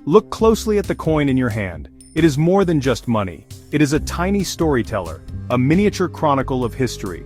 Look closely at the coin in your hand. It is more than just money. It is a tiny storyteller, a miniature chronicle of history.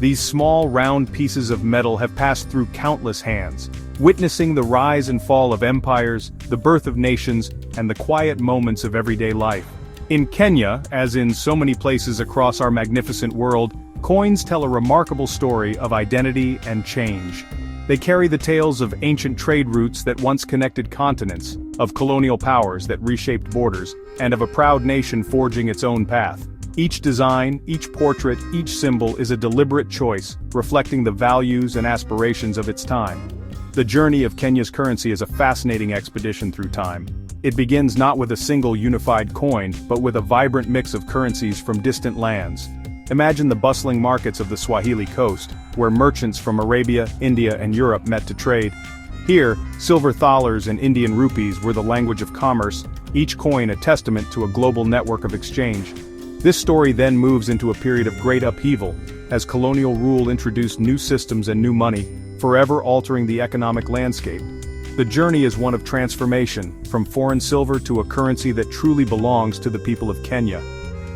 These small, round pieces of metal have passed through countless hands, witnessing the rise and fall of empires, the birth of nations, and the quiet moments of everyday life. In Kenya, as in so many places across our magnificent world, coins tell a remarkable story of identity and change. They carry the tales of ancient trade routes that once connected continents, of colonial powers that reshaped borders, and of a proud nation forging its own path. Each design, each portrait, each symbol is a deliberate choice, reflecting the values and aspirations of its time. The journey of Kenya's currency is a fascinating expedition through time. It begins not with a single unified coin, but with a vibrant mix of currencies from distant lands. Imagine the bustling markets of the Swahili coast, where merchants from Arabia, India, and Europe met to trade. Here, silver thalers and Indian rupees were the language of commerce, each coin a testament to a global network of exchange. This story then moves into a period of great upheaval, as colonial rule introduced new systems and new money, forever altering the economic landscape. The journey is one of transformation, from foreign silver to a currency that truly belongs to the people of Kenya.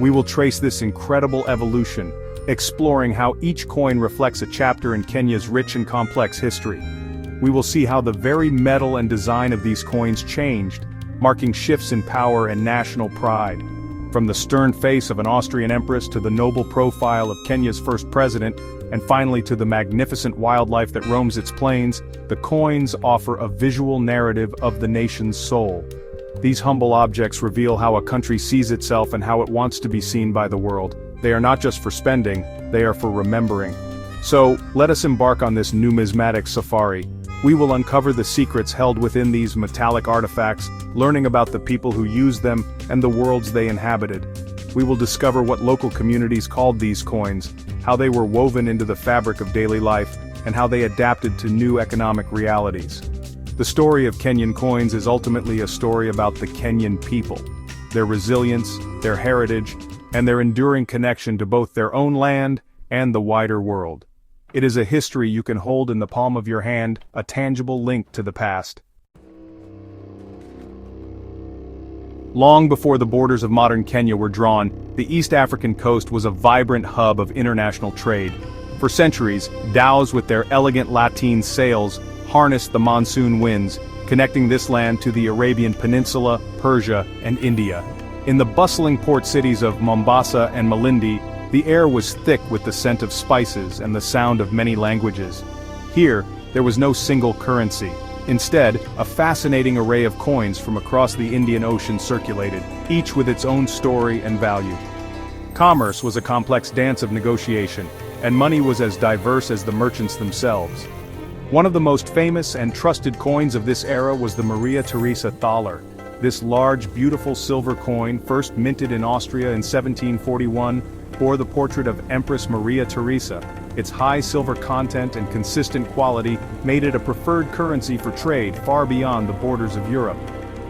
We will trace this incredible evolution, exploring how each coin reflects a chapter in Kenya's rich and complex history. We will see how the very metal and design of these coins changed, marking shifts in power and national pride. From the stern face of an Austrian empress to the noble profile of Kenya's first president, and finally to the magnificent wildlife that roams its plains, the coins offer a visual narrative of the nation's soul. These humble objects reveal how a country sees itself and how it wants to be seen by the world. They are not just for spending, they are for remembering. So, let us embark on this numismatic safari. We will uncover the secrets held within these metallic artifacts, learning about the people who used them and the worlds they inhabited. We will discover what local communities called these coins, how they were woven into the fabric of daily life, and how they adapted to new economic realities. The story of Kenyan coins is ultimately a story about the Kenyan people, their resilience, their heritage, and their enduring connection to both their own land and the wider world. It is a history you can hold in the palm of your hand, a tangible link to the past. Long before the borders of modern Kenya were drawn, the East African coast was a vibrant hub of international trade. For centuries, dhows with their elegant lateen sails harnessed the monsoon winds, connecting this land to the Arabian Peninsula, Persia, and India. In the bustling port cities of Mombasa and Malindi, the air was thick with the scent of spices and the sound of many languages. Here, there was no single currency. Instead, a fascinating array of coins from across the Indian Ocean circulated, each with its own story and value. Commerce was a complex dance of negotiation, and money was as diverse as the merchants themselves. One of the most famous and trusted coins of this era was the Maria Theresa thaler. This large, beautiful silver coin, first minted in Austria in 1741, bore the portrait of Empress Maria Theresa. Its high silver content and consistent quality made it a preferred currency for trade far beyond the borders of Europe.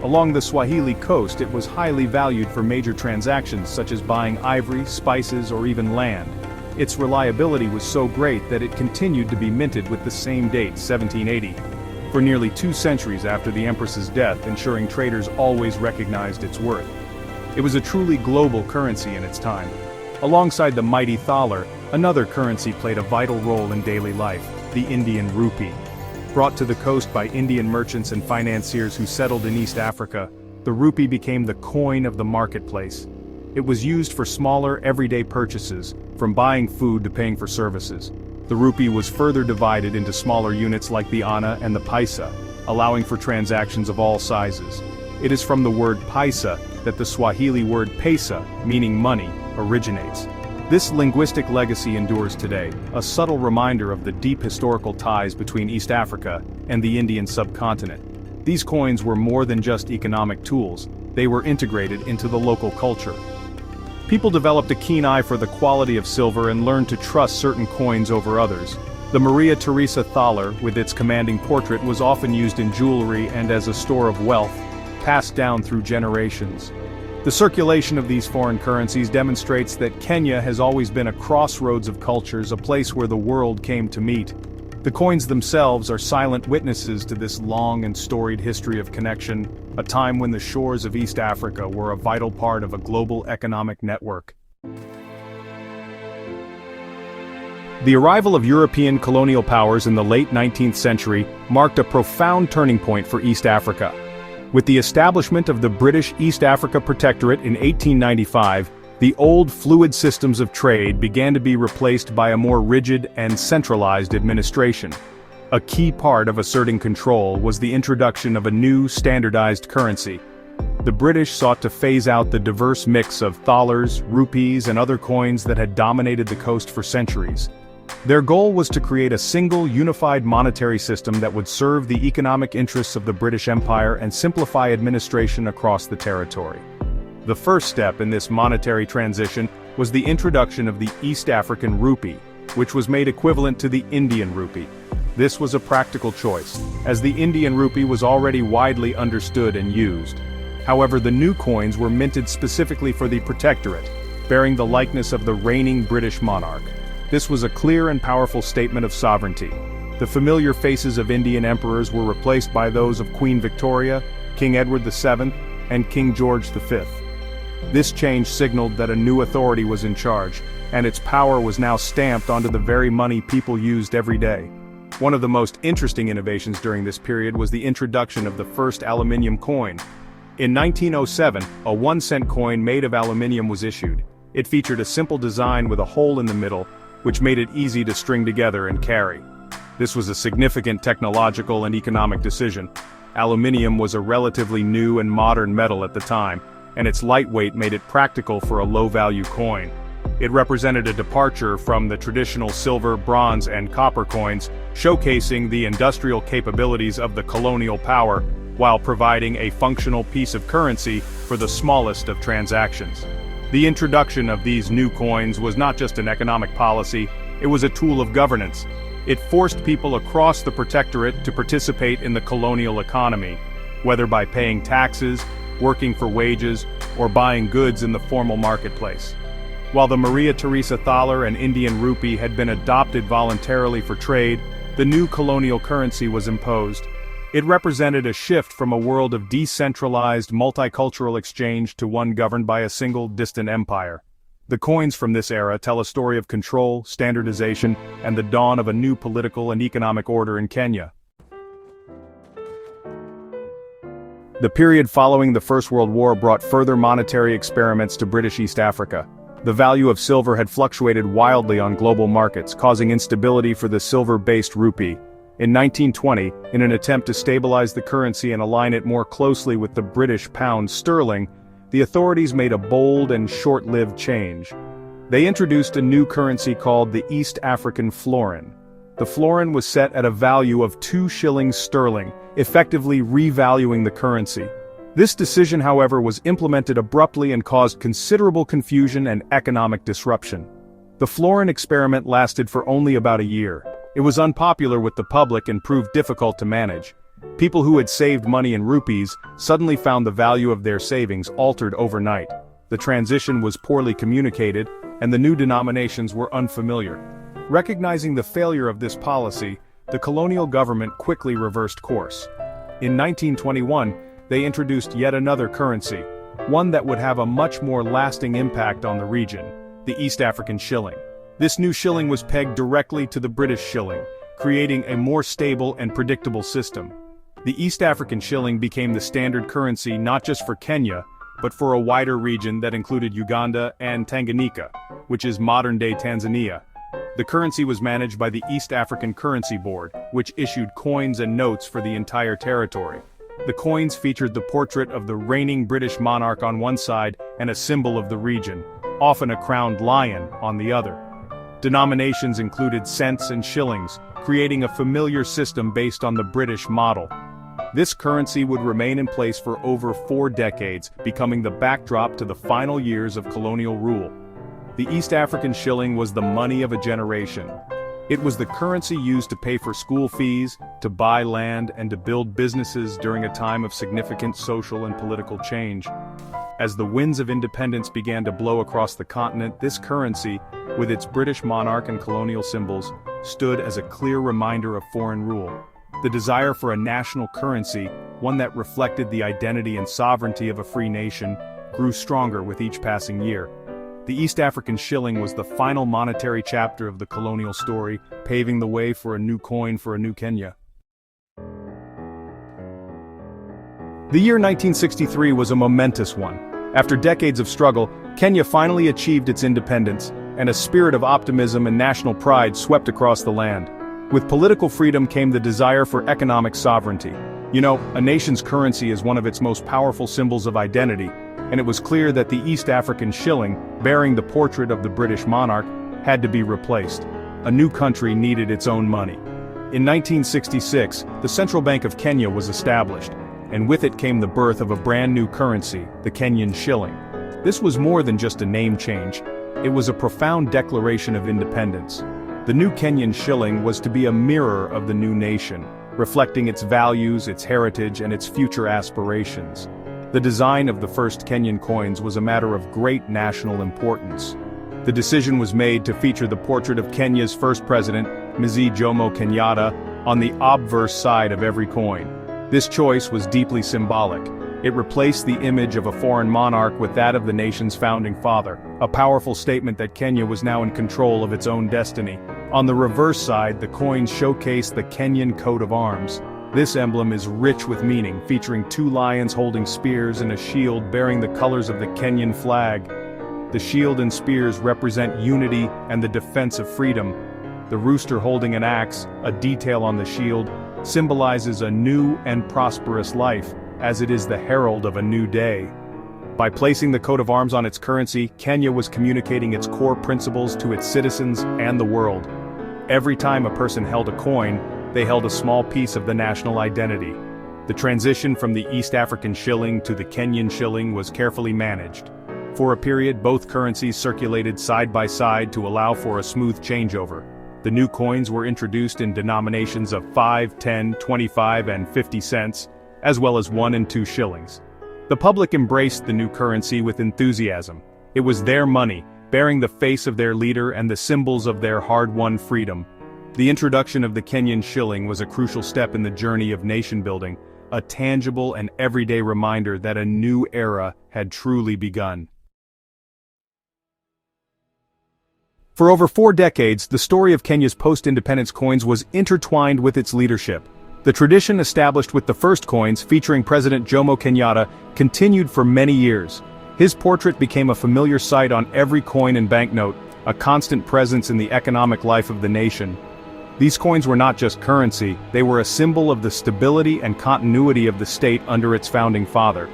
Along the Swahili coast, it was highly valued for major transactions such as buying ivory, spices, or even land. Its reliability was so great that it continued to be minted with the same date, 1780, for nearly 2 centuries after the empress's death, ensuring traders always recognized its worth. It was a truly global currency in its time. Alongside the mighty thaler, another currency played a vital role in daily life, the Indian rupee. Brought to the coast by Indian merchants and financiers who settled in East Africa, the rupee became the coin of the marketplace. It was used for smaller, everyday purchases, from buying food to paying for services. The rupee was further divided into smaller units like the anna and the paisa, allowing for transactions of all sizes. It is from the word paisa that the Swahili word pesa, meaning money, originates. This linguistic legacy endures today, a subtle reminder of the deep historical ties between East Africa and the Indian subcontinent. These coins were more than just economic tools, they were integrated into the local culture. People developed a keen eye for the quality of silver and learned to trust certain coins over others. The Maria Theresa thaler, with its commanding portrait, was often used in jewelry and as a store of wealth, passed down through generations. The circulation of these foreign currencies demonstrates that Kenya has always been a crossroads of cultures, a place where the world came to meet. The coins themselves are silent witnesses to this long and storied history of connection, a time when the shores of East Africa were a vital part of a global economic network. The arrival of European colonial powers in the late 19th century marked a profound turning point for East Africa. With the establishment of the British East Africa Protectorate in 1895, the old fluid systems of trade began to be replaced by a more rigid and centralized administration. A key part of asserting control was the introduction of a new standardized currency. The British sought to phase out the diverse mix of thalers, rupees, and other coins that had dominated the coast for centuries. Their goal was to create a single, unified monetary system that would serve the economic interests of the British Empire and simplify administration across the territory. The first step in this monetary transition was the introduction of the East African rupee, which was made equivalent to the Indian rupee. This was a practical choice, as the Indian rupee was already widely understood and used. However, the new coins were minted specifically for the Protectorate, bearing the likeness of the reigning British monarch. This was a clear and powerful statement of sovereignty. The familiar faces of Indian emperors were replaced by those of Queen Victoria, King Edward VII, and King George V. This change signaled that a new authority was in charge, and its power was now stamped onto the very money people used every day. One of the most interesting innovations during this period was the introduction of the first aluminium coin. In 1907, a 1-cent coin made of aluminium was issued. It featured a simple design with a hole in the middle, which made it easy to string together and carry. This was a significant technological and economic decision. Aluminium was a relatively new and modern metal at the time, and its lightweight made it practical for a low-value coin. It represented a departure from the traditional silver, bronze, and copper coins, showcasing the industrial capabilities of the colonial power, while providing a functional piece of currency for the smallest of transactions. The introduction of these new coins was not just an economic policy, it was a tool of governance. It forced people across the Protectorate to participate in the colonial economy, whether by paying taxes, working for wages, or buying goods in the formal marketplace. While the Maria Theresa thaler and Indian rupee had been adopted voluntarily for trade, the new colonial currency was imposed. It represented a shift from a world of decentralized, multicultural exchange to one governed by a single, distant empire. The coins from this era tell a story of control, standardization, and the dawn of a new political and economic order in Kenya. The period following the First World War brought further monetary experiments to British East Africa. The value of silver had fluctuated wildly on global markets, causing instability for the silver-based rupee. In 1920, in an attempt to stabilize the currency and align it more closely with the British pound sterling, the authorities made a bold and short-lived change. They introduced a new currency called the East African florin. The florin was set at a value of 2 shillings sterling, effectively revaluing the currency. This decision, however, was implemented abruptly and caused considerable confusion and economic disruption. The florin experiment lasted for only about a year. It was unpopular with the public and proved difficult to manage. People who had saved money in rupees suddenly found the value of their savings altered overnight. The transition was poorly communicated, and the new denominations were unfamiliar. Recognizing the failure of this policy, the colonial government quickly reversed course. In 1921, they introduced yet another currency, one that would have a much more lasting impact on the region, the East African shilling. This new shilling was pegged directly to the British shilling, creating a more stable and predictable system. The East African shilling became the standard currency not just for Kenya, but for a wider region that included Uganda and Tanganyika, which is modern-day Tanzania. The currency was managed by the East African Currency Board, which issued coins and notes for the entire territory. The coins featured the portrait of the reigning British monarch on one side and a symbol of the region, often a crowned lion on the other. Denominations included cents and shillings, creating a familiar system based on the British model. This currency would remain in place for over 4 decades, becoming the backdrop to the final years of colonial rule. The East African shilling was the money of a generation. It was the currency used to pay for school fees, to buy land, and to build businesses during a time of significant social and political change. As the winds of independence began to blow across the continent, this currency, with its British monarch and colonial symbols, stood as a clear reminder of foreign rule. The desire for a national currency, one that reflected the identity and sovereignty of a free nation, grew stronger with each passing year. The East African shilling was the final monetary chapter of the colonial story, paving the way for a new coin for a new Kenya. The year 1963 was a momentous one. After decades of struggle, Kenya finally achieved its independence, and a spirit of optimism and national pride swept across the land. With political freedom came the desire for economic sovereignty. You know, a nation's currency is one of its most powerful symbols of identity, and it was clear that the East African shilling, bearing the portrait of the British monarch, had to be replaced. A new country needed its own money. In 1966, the Central Bank of Kenya was established, and with it came the birth of a brand new currency, the Kenyan shilling. This was more than just a name change. It was a profound declaration of independence. The new Kenyan shilling was to be a mirror of the new nation, reflecting its values, its heritage, and its future aspirations. The design of the first Kenyan coins was a matter of great national importance. The decision was made to feature the portrait of Kenya's first president, Mzee Jomo Kenyatta, on the obverse side of every coin. This choice was deeply symbolic. It replaced the image of a foreign monarch with that of the nation's founding father, a powerful statement that Kenya was now in control of its own destiny. On the reverse side, the coins showcase the Kenyan coat of arms. This emblem is rich with meaning, featuring two lions holding spears and a shield bearing the colors of the Kenyan flag. The shield and spears represent unity and the defense of freedom. The rooster holding an axe, a detail on the shield, symbolizes a new and prosperous life, as it is the herald of a new day. By placing the coat of arms on its currency, Kenya was communicating its core principles to its citizens and the world. Every time a person held a coin, they held a small piece of the national identity. The transition from the East African shilling to the Kenyan shilling was carefully managed. For a period, both currencies circulated side by side to allow for a smooth changeover. The new coins were introduced in denominations of 5, 10, 25, and 50 cents, as well as 1 and 2 shillings. The public embraced the new currency with enthusiasm. It was their money, bearing the face of their leader and the symbols of their hard-won freedom. The introduction of the Kenyan shilling was a crucial step in the journey of nation-building, a tangible and everyday reminder that a new era had truly begun. For over 4 decades, the story of Kenya's post-independence coins was intertwined with its leadership. The tradition established with the first coins, featuring President Jomo Kenyatta, continued for many years. His portrait became a familiar sight on every coin and banknote, a constant presence in the economic life of the nation. These coins were not just currency, they were a symbol of the stability and continuity of the state under its founding father.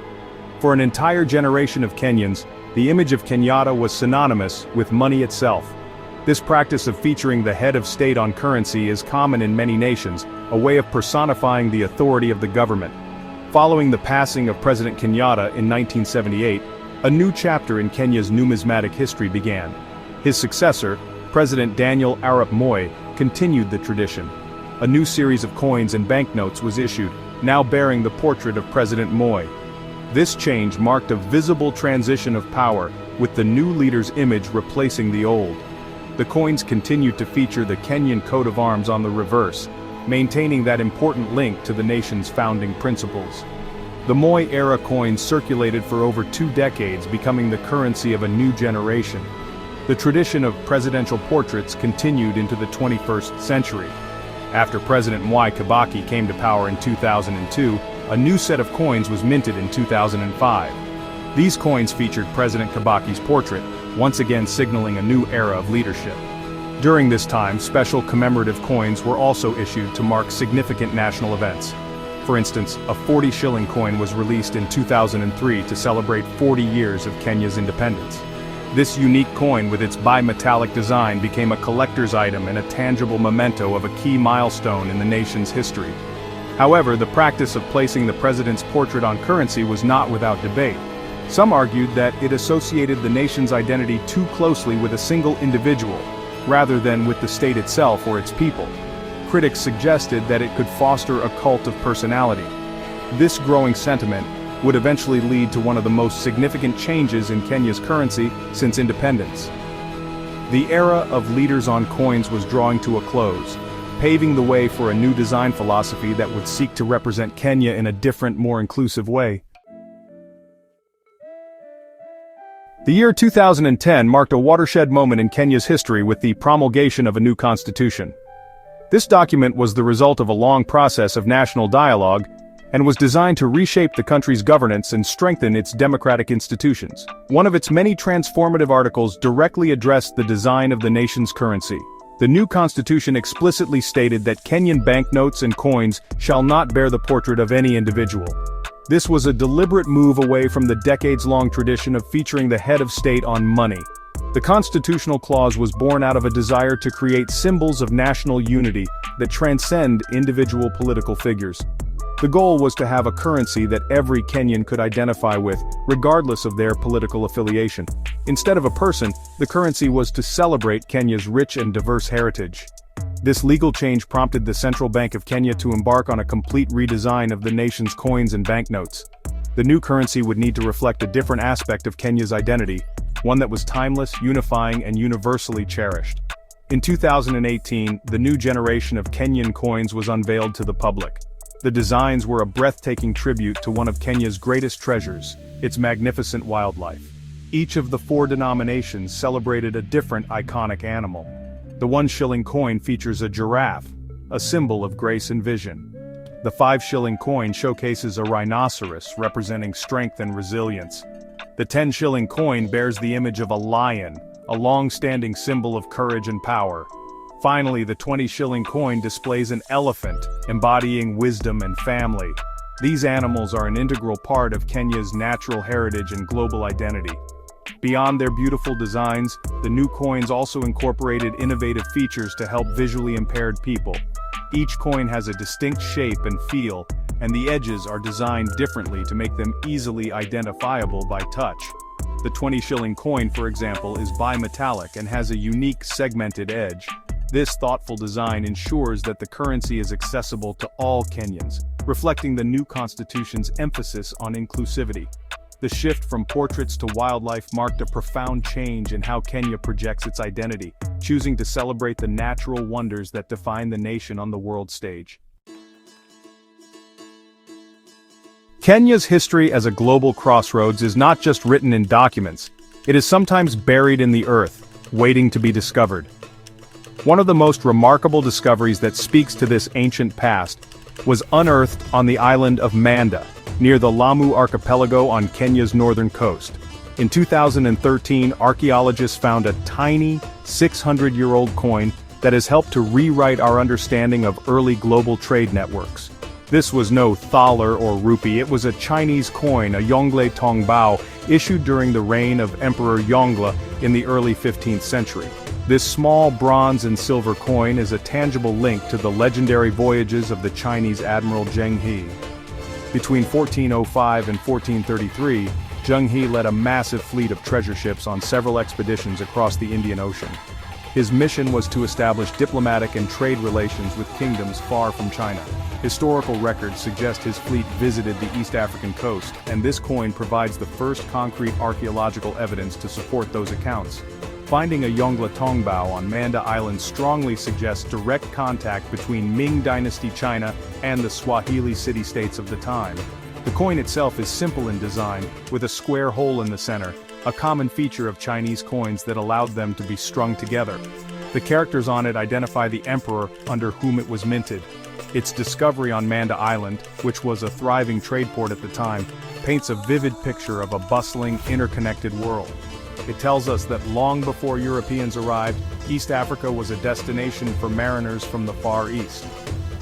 For an entire generation of Kenyans, the image of Kenyatta was synonymous with money itself. This practice of featuring the head of state on currency is common in many nations, a way of personifying the authority of the government. Following the passing of President Kenyatta in 1978, a new chapter in Kenya's numismatic history began. His successor, President Daniel Arap Moi, continued the tradition. A new series of coins and banknotes was issued, now bearing the portrait of President Moi. This change marked a visible transition of power, with the new leader's image replacing the old. The coins continued to feature the Kenyan coat of arms on the reverse, maintaining that important link to the nation's founding principles. The Moi-era coins circulated for over 2 decades, becoming the currency of a new generation. The tradition of presidential portraits continued into the 21st century. After President Mwai Kibaki came to power in 2002, a new set of coins was minted in 2005. These coins featured President Kibaki's portrait, once again signaling a new era of leadership. During this time, special commemorative coins were also issued to mark significant national events. For instance, a 40 shilling coin was released in 2003 to celebrate 40 years of Kenya's independence. This unique coin with its bimetallic design became a collector's item and a tangible memento of a key milestone in the nation's history. However, the practice of placing the president's portrait on currency was not without debate. Some argued that it associated the nation's identity too closely with a single individual, rather than with the state itself or its people. Critics suggested that it could foster a cult of personality. This growing sentiment would eventually lead to one of the most significant changes in Kenya's currency since independence. The era of leaders on coins was drawing to a close, paving the way for a new design philosophy that would seek to represent Kenya in a different, more inclusive way. The year 2010 marked a watershed moment in Kenya's history with the promulgation of a new constitution. This document was the result of a long process of national dialogue and was designed to reshape the country's governance and strengthen its democratic institutions. One of its many transformative articles directly addressed the design of the nation's currency. The new constitution explicitly stated that Kenyan banknotes and coins shall not bear the portrait of any individual. This was a deliberate move away from the decades-long tradition of featuring the head of state on money. The constitutional clause was born out of a desire to create symbols of national unity that transcend individual political figures. The goal was to have a currency that every Kenyan could identify with, regardless of their political affiliation. Instead of a person, the currency was to celebrate Kenya's rich and diverse heritage. This legal change prompted the Central Bank of Kenya to embark on a complete redesign of the nation's coins and banknotes. The new currency would need to reflect a different aspect of Kenya's identity, one that was timeless, unifying, and universally cherished. In 2018, the new generation of Kenyan coins was unveiled to the public. The designs were a breathtaking tribute to one of Kenya's greatest treasures, its magnificent wildlife. Each of the 4 denominations celebrated a different iconic animal. The 1 shilling coin features a giraffe, a symbol of grace and vision. The 5 shilling coin showcases a rhinoceros representing strength and resilience. The 10 shilling coin bears the image of a lion, a long-standing symbol of courage and power. Finally, the 20 shilling coin displays an elephant, embodying wisdom and family. These animals are an integral part of Kenya's natural heritage and global identity. Beyond their beautiful designs, the new coins also incorporated innovative features to help visually impaired people. Each coin has a distinct shape and feel, and the edges are designed differently to make them easily identifiable by touch. The 20 shilling coin, for example, is bimetallic and has a unique segmented edge. This thoughtful design ensures that the currency is accessible to all Kenyans, reflecting the new constitution's emphasis on inclusivity. The shift from portraits to wildlife marked a profound change in how Kenya projects its identity, choosing to celebrate the natural wonders that define the nation on the world stage. Kenya's history as a global crossroads is not just written in documents, it is sometimes buried in the earth, waiting to be discovered. One of the most remarkable discoveries that speaks to this ancient past was unearthed on the island of Manda, near the Lamu archipelago on Kenya's northern coast. In 2013, archaeologists found a tiny, 600-year-old coin that has helped to rewrite our understanding of early global trade networks. This was no thaler or rupee, it was a Chinese coin, a Yongle Tongbao, issued during the reign of Emperor Yongle in the early 15th century. This small bronze and silver coin is a tangible link to the legendary voyages of the Chinese Admiral Zheng He. Between 1405 and 1433, Zheng He led a massive fleet of treasure ships on several expeditions across the Indian Ocean. His mission was to establish diplomatic and trade relations with kingdoms far from China. Historical records suggest his fleet visited the East African coast, and this coin provides the first concrete archaeological evidence to support those accounts. Finding a Yongle Tongbao on Manda Island strongly suggests direct contact between Ming Dynasty China and the Swahili city-states of the time. The coin itself is simple in design, with a square hole in the center, a common feature of Chinese coins that allowed them to be strung together. The characters on it identify the emperor under whom it was minted. Its discovery on Manda Island, which was a thriving trade port at the time, paints a vivid picture of a bustling, interconnected world. It tells us that long before Europeans arrived, East Africa was a destination for mariners from the Far East.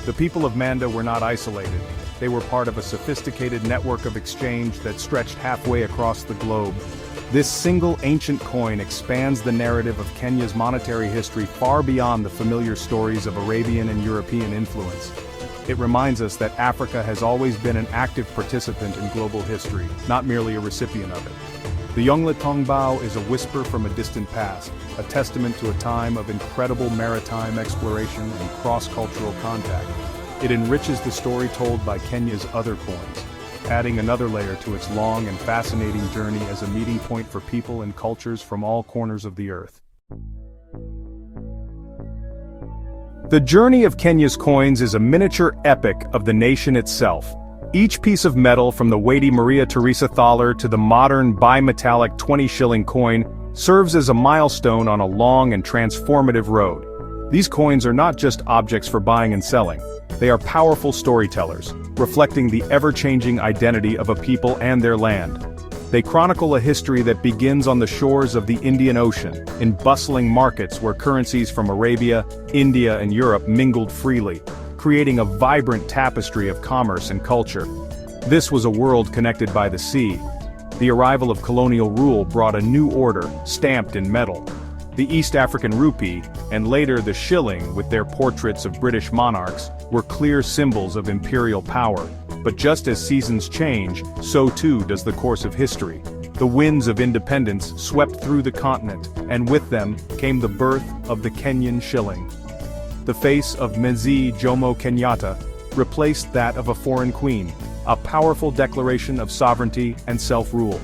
The people of Manda were not isolated. They were part of a sophisticated network of exchange that stretched halfway across the globe. This single ancient coin expands the narrative of Kenya's monetary history far beyond the familiar stories of Arabian and European influence. It reminds us that Africa has always been an active participant in global history, not merely a recipient of it. The Yongle Tongbao is a whisper from a distant past, a testament to a time of incredible maritime exploration and cross-cultural contact. It enriches the story told by Kenya's other coins, adding another layer to its long and fascinating journey as a meeting point for people and cultures from all corners of the earth. The journey of Kenya's coins is a miniature epic of the nation itself. Each piece of metal, from the weighty Maria Theresa Thaler to the modern bimetallic 20-shilling coin, serves as a milestone on a long and transformative road. These coins are not just objects for buying and selling. They are powerful storytellers, reflecting the ever-changing identity of a people and their land. They chronicle a history that begins on the shores of the Indian Ocean, in bustling markets where currencies from Arabia, India, and Europe mingled freely, creating a vibrant tapestry of commerce and culture. This was a world connected by the sea. The arrival of colonial rule brought a new order, stamped in metal. The East African rupee, and later the shilling with their portraits of British monarchs, were clear symbols of imperial power. But just as seasons change, so too does the course of history. The winds of independence swept through the continent, and with them came the birth of the Kenyan shilling. The face of Mzee Jomo Kenyatta replaced that of a foreign queen, a powerful declaration of sovereignty and self-rule.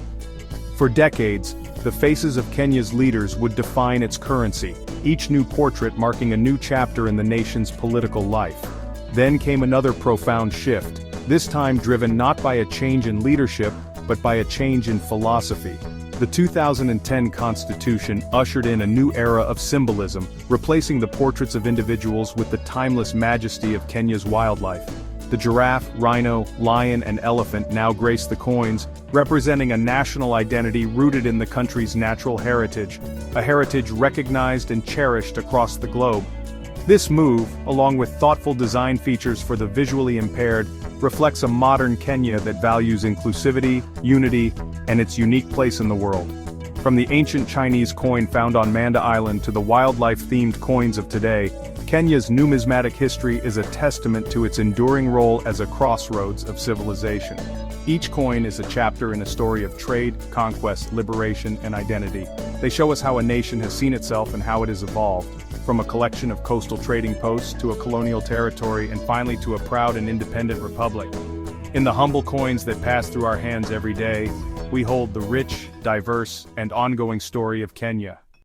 For decades, the faces of Kenya's leaders would define its currency, each new portrait marking a new chapter in the nation's political life. Then came another profound shift, this time driven not by a change in leadership, but by a change in philosophy. The 2010 Constitution ushered in a new era of symbolism, replacing the portraits of individuals with the timeless majesty of Kenya's wildlife. The giraffe, rhino, lion, and elephant now grace the coins, representing a national identity rooted in the country's natural heritage, a heritage recognized and cherished across the globe. This move, along with thoughtful design features for the visually impaired, reflects a modern Kenya that values inclusivity, unity, and its unique place in the world. From the ancient Chinese coin found on Manda Island to the wildlife-themed coins of today, Kenya's numismatic history is a testament to its enduring role as a crossroads of civilization. Each coin is a chapter in a story of trade, conquest, liberation, and identity. They show us how a nation has seen itself and how it has evolved, from a collection of coastal trading posts to a colonial territory and finally to a proud and independent republic. In the humble coins that pass through our hands every day, we hold the rich, diverse, and ongoing story of Kenya.